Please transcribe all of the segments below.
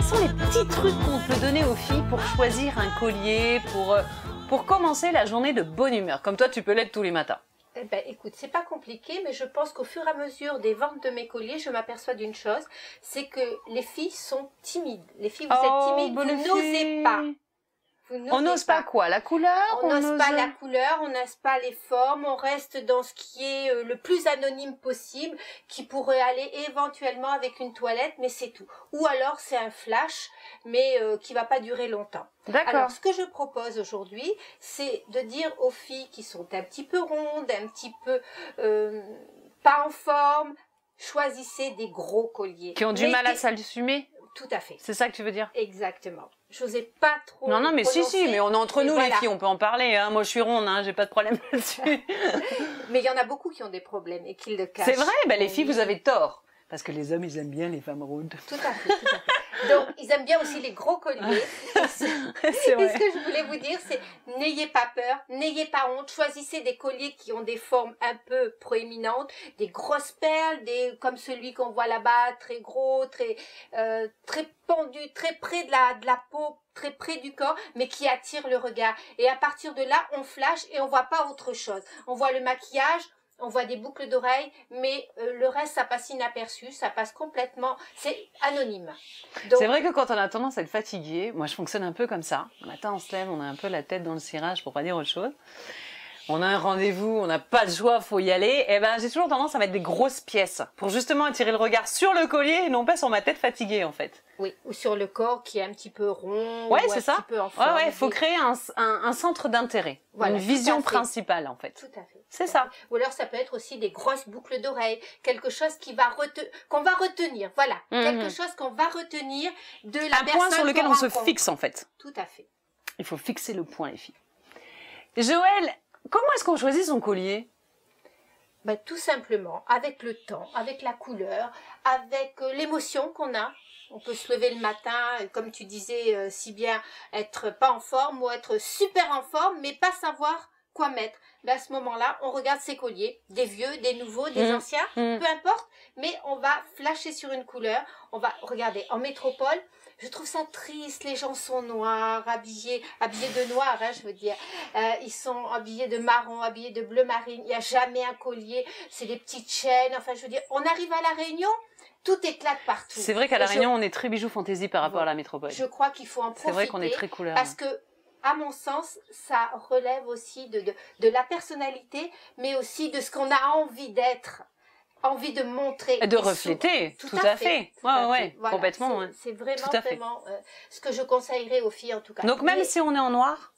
sont les petits trucs qu'on peut donner aux filles pour choisir un collier, pour commencer la journée de bonne humeur, comme toi tu peux l'être tous les matins? Eh ben, écoute, c'est pas compliqué, mais je pense qu'au fur et à mesure des ventes de mes colliers, je m'aperçois d'une chose, c'est que les filles sont timides. Les filles, vous êtes timides, vous n'osez pas. On n'ose pas quoi? La couleur? On n'ose pas la couleur, on n'ose pas les formes, on reste dans ce qui est le plus anonyme possible, qui pourrait aller éventuellement avec une toilette, mais c'est tout. Ou alors c'est un flash, mais qui va pas durer longtemps. D'accord. Alors ce que je propose aujourd'hui, c'est de dire aux filles qui sont un petit peu rondes, un petit peu pas en forme, choisissez des gros colliers. Qui ont du mal à s'assumer? Tout à fait. C'est ça que tu veux dire? Exactement. Je n'osais pas trop. Non, mais si, mais on est entre nous, voilà. les filles, on peut en parler. Hein. Moi, je suis ronde, hein, j'ai pas de problème là-dessus. Mais il y en a beaucoup qui ont des problèmes et qui le cachent. C'est vrai, ben, les filles, vous avez tort. Parce que les hommes, ils aiment bien les femmes rondes. Tout à fait, tout à fait. Donc, ils aiment bien aussi les gros colliers. C'est vrai. Et ce que je voulais vous dire, c'est n'ayez pas peur, n'ayez pas honte. Choisissez des colliers qui ont des formes un peu proéminentes, des grosses perles, comme celui qu'on voit là-bas, très gros, très pendu, très près de la peau, très près du corps, mais qui attire le regard. Et à partir de là, on flash et on voit pas autre chose. On voit le maquillage, on voit des boucles d'oreilles, mais le reste, ça passe inaperçu, ça passe complètement, c'est anonyme. C'est vrai que quand on a tendance à être fatigué, moi je fonctionne un peu comme ça. Le matin, on se lève, on a un peu la tête dans le cirage, pour pas dire autre chose. On a un rendez-vous, on n'a pas de joie, faut y aller. Et ben, j'ai toujours tendance à mettre des grosses pièces pour justement attirer le regard sur le collier et non pas sur ma tête fatiguée, en fait. Oui, ou sur le corps qui est un petit peu rond. Ouais, ou c'est un ça. Petit peu en forme. Ouais, faut créer un centre d'intérêt, voilà, une vision principale, en fait. Tout à fait. C'est ça. Ou alors ça peut être aussi des grosses boucles d'oreilles, quelque chose qu'on va retenir. Voilà, quelque chose qu'on va retenir de la personne. Un point sur lequel on se fixe, en fait. Tout à fait. Il faut fixer le point, les filles. Joël, comment est-ce qu'on choisit son collier? Ben, tout simplement, avec le temps, avec la couleur, avec l'émotion qu'on a. On peut se lever le matin, comme tu disais si bien, être pas en forme ou être super en forme, mais pas savoir quoi mettre. Ben, à ce moment-là, on regarde ses colliers, des vieux, des nouveaux, des anciens, peu importe, mais on va flasher sur une couleur. On va regarder en métropole. Je trouve ça triste, les gens sont noirs, habillés de noir, hein, je veux dire. Ils sont habillés de marron, habillés de bleu marine. Il n'y a jamais un collier, c'est des petites chaînes. Enfin, je veux dire, on arrive à La Réunion, tout éclate partout. C'est vrai qu'à La Réunion, on est très bijoux fantaisie par rapport à la métropole. Je crois qu'il faut en profiter. C'est vrai qu'on est très couleur. Parce que, à mon sens, ça relève aussi de la personnalité, mais aussi de ce qu'on a envie d'être. Envie de montrer. Et de refléter, tout à fait. Ouais, voilà, complètement. C'est vraiment ce que je conseillerais aux filles en tout cas. Donc même si on est en noir,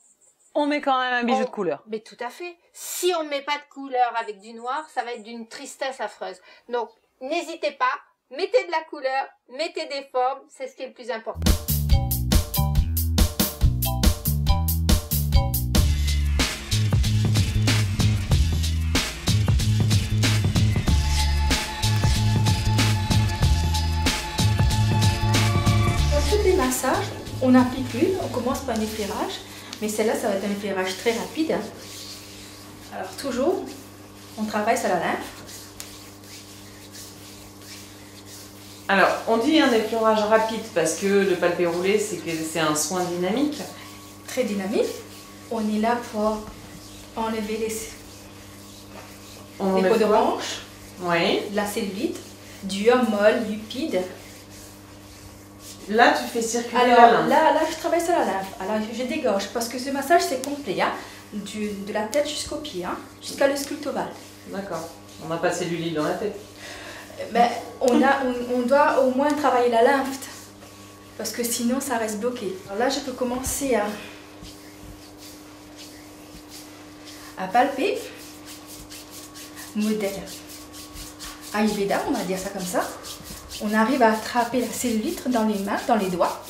on met quand même un bijou de couleur. Mais tout à fait. Si on ne met pas de couleur avec du noir, ça va être d'une tristesse affreuse. Donc n'hésitez pas, mettez de la couleur, mettez des formes, c'est ce qui est le plus important. Massage, on applique l'huile, on commence par un éclairage, mais celle-là, ça va être un éclairage très rapide. Alors toujours, on travaille sur la lymphe. Alors, on dit un éclairage rapide parce que le palpé roulé, c'est un soin dynamique. Très dynamique. On est là pour enlever les peaux de hanche, la cellulite, du molle, lipide. Là, tu fais circuler alors, la lymphe. Là, je travaille sur la lymphe. Alors, je dégorge parce que ce massage, c'est complet. Hein, de la tête jusqu'aux pieds, hein, jusqu'à le sculpte ovale. D'accord. On n'a pas cellulite dans la tête. Ben, on doit au moins travailler la lymphe. Parce que sinon, ça reste bloqué. Alors là, je peux commencer à palper. Modèle Ayurveda, on va dire ça comme ça. On arrive à attraper la cellulite dans les mains, dans les doigts,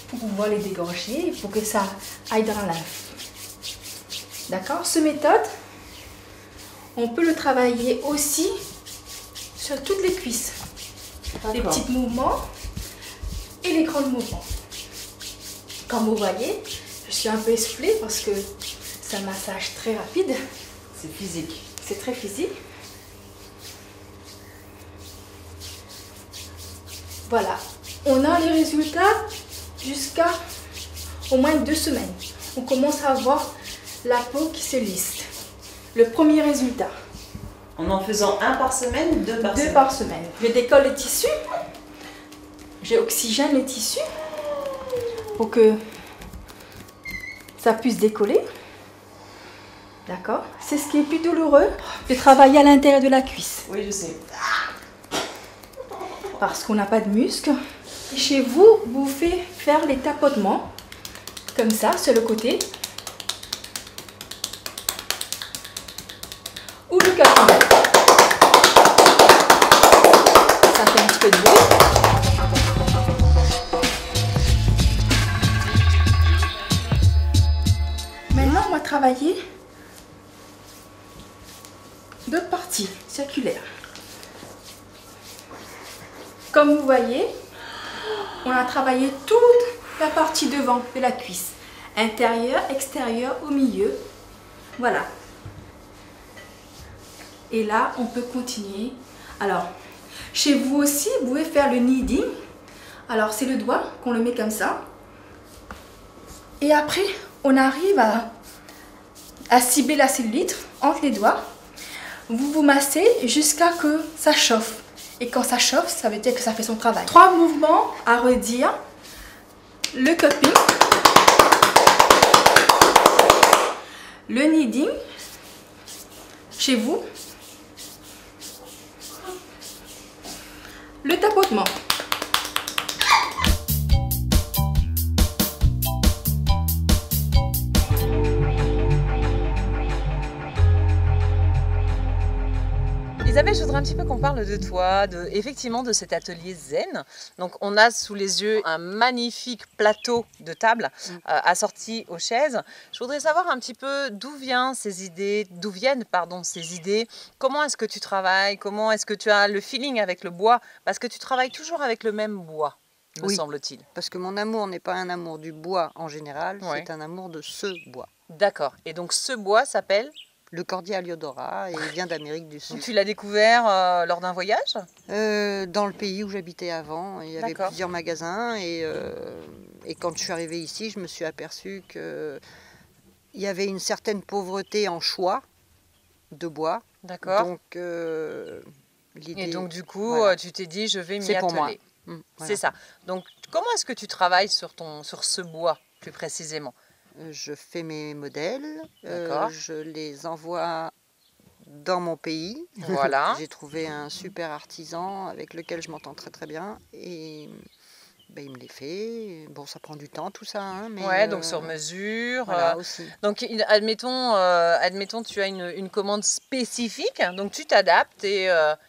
pour pouvoir les dégorger, pour que ça aille dans la lymphe. D'accord? Cette méthode, on peut le travailler aussi sur toutes les cuisses. Les petits mouvements et les grands mouvements. Comme vous voyez, je suis un peu essoufflée parce que c'est un massage très rapide. C'est physique. C'est très physique. Voilà, on a les résultats jusqu'à au moins 2 semaines. On commence à voir la peau qui se lisse. Le premier résultat. En faisant un par semaine, 2 par 2 semaine. par semaine. Je décolle le tissu. J'oxygène le tissu pour que ça puisse décoller. D'accord? C'est ce qui est plus douloureux de travailler à l'intérieur de la cuisse. Oui, je sais. Parce qu'on n'a pas de muscles. Et chez vous, vous faites faire les tapotements. Comme ça, sur le côté. Ou le cupping. Ça fait un petit peu de bruit. Maintenant, on va travailler d'autres parties circulaires. Comme vous voyez, on a travaillé toute la partie devant de la cuisse. Intérieur, extérieur, au milieu. Voilà. Et là, on peut continuer. Alors, chez vous aussi, vous pouvez faire le kneading. Alors, c'est le doigt qu'on le met comme ça. Et après, on arrive à cibler la cellulite entre les doigts. Vous vous massez jusqu'à que ça chauffe. Et quand ça chauffe, ça veut dire que ça fait son travail. 3 mouvements à redire. Le cupping. Le kneading. Chez vous. Le tapotement. Isabelle, je voudrais un petit peu qu'on parle de toi, effectivement de cet atelier zen. Donc on a sous les yeux un magnifique plateau de table assorti aux chaises. Je voudrais savoir un petit peu d'où viennent ces idées, comment est-ce que tu travailles, comment est-ce que tu as le feeling avec le bois, parce que tu travailles toujours avec le même bois, me semble-t-il. Parce que mon amour n'est pas un amour du bois en général, Ouais. c'est un amour de ce bois. D'accord, et donc ce bois s'appelle? Le Cordia Aliodora, et il vient d'Amérique du Sud. Donc tu l'as découvert lors d'un voyage? Dans le pays où j'habitais avant, il y avait D'accord. plusieurs magasins, et quand je suis arrivée ici, je me suis aperçue qu'il y avait une certaine pauvreté en choix de bois. D'accord. Donc, l'idée... Et donc du coup, voilà. tu t'es dit, je vais m'y C'est pour moi. atteler. Voilà. C'est ça. Donc comment est-ce que tu travailles sur ce bois, plus précisément? Je fais mes modèles, D'accord. je les envoie dans mon pays. Voilà. J'ai trouvé un super artisan avec lequel je m'entends très très bien, et ben, il me les fait. Bon, ça prend du temps tout ça, hein, mais Ouais, donc sur mesure. voilà, aussi. Donc admettons tu as une commande spécifique, donc tu t'adaptes et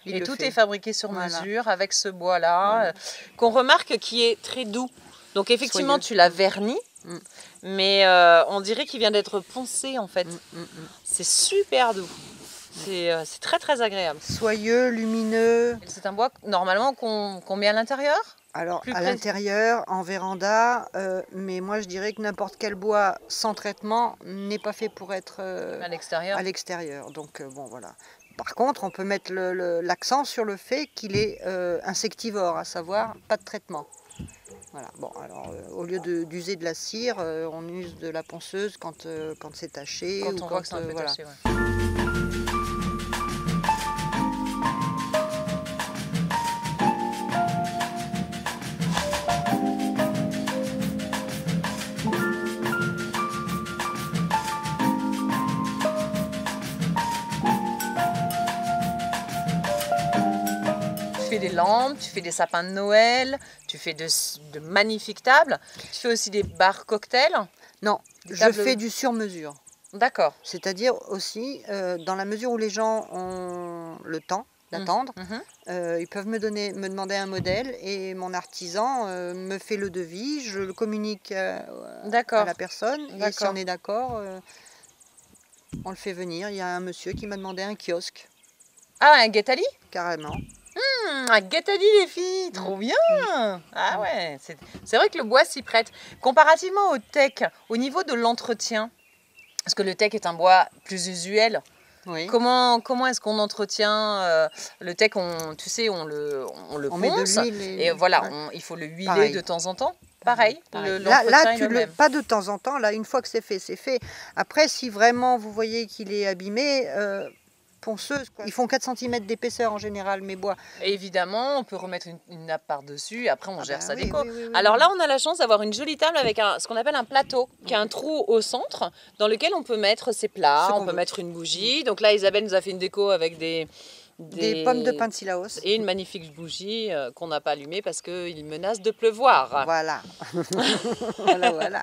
Il le tout fait. est fabriqué sur Voilà. mesure avec ce bois-là, qu'on remarque qui est très doux. Donc effectivement, Soyeux. tu l'as verni, Mm. mais on dirait qu'il vient d'être poncé en fait. C'est super doux. C'est très très agréable. Soyeux, lumineux. C'est un bois normalement qu'on met à l'intérieur? Alors, Plus à précis. l'intérieur, en véranda, mais moi je dirais que n'importe quel bois sans traitement n'est pas fait pour être À l'extérieur? à l'extérieur. Donc, bon, voilà. Par contre, on peut mettre l'accent sur le fait qu'il est insectivore, à savoir pas de traitement. Voilà. Bon, alors, au lieu d'user de la cire, on use de la ponceuse quand c'est taché. Quand ou on voit que c'est un peu voilà. taché, ouais. Tu fais des lampes, tu fais des sapins de Noël, tu fais de magnifiques tables, tu fais aussi des bars cocktails. Non, Des je tables- fais du sur-mesure. D'accord. C'est-à-dire aussi, dans la mesure où les gens ont le temps d'attendre, ils peuvent me demander un modèle, et mon artisan me fait le devis, je le communique à D'accord. la personne, et si D'accord. on est d'accord, on le fait venir. Il y a un monsieur qui m'a demandé un kiosque, Ah, un Guettali? carrément. Un Guettali, les filles, trop bien. Ah ouais, c'est vrai que le bois s'y prête. Comparativement au teck, au niveau de l'entretien, parce que le teck est un bois plus usuel, Oui. Comment est-ce qu'on entretient le teck? Tu sais, on le On met de ponce. l'huile Et voilà, ouais. il faut le huiler Pareil. de temps en temps. Pareil. Là, L'entretien est le même. pas de temps en temps. Là, une fois que c'est fait, c'est fait. Après, si vraiment vous voyez qu'il est abîmé, ponceuse, quoi. Ils font 4 cm d'épaisseur en général, mes bois. Et évidemment, on peut remettre une nappe par-dessus et après on gère sa oui, déco. oui, oui, oui, Alors oui. là, on a la chance d'avoir une jolie table avec ce qu'on appelle un plateau, qui a un trou au centre dans lequel on peut mettre ses plats, Ce on qu'on peut veut. mettre une bougie. Donc là, Isabelle nous a fait une déco avec des Pommes de pin de Sillaos. et une magnifique bougie qu'on n'a pas allumée parce qu'il menace de pleuvoir. Voilà. Voilà, voilà.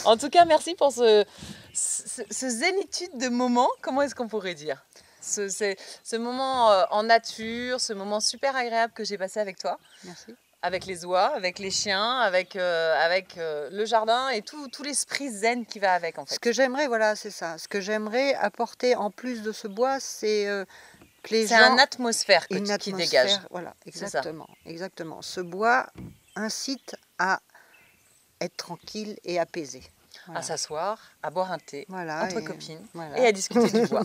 En tout cas, merci pour ce zénitude de moment. Comment est-ce qu'on pourrait dire ce moment en nature, ce moment super agréable que j'ai passé avec toi. Merci. Avec les oies, avec les chiens, avec le jardin et tout l'esprit zen qui va avec en fait. Ce que j'aimerais, voilà, c'est ça. Ce que j'aimerais apporter en plus de ce bois, c'est que les gens... C'est une atmosphère qui atmosphère, dégage. Voilà, exactement, exactement. Ce bois incite à être tranquille et apaisé. Voilà. À s'asseoir, à boire un thé Voilà, entre et copines voilà. et à discuter du bois.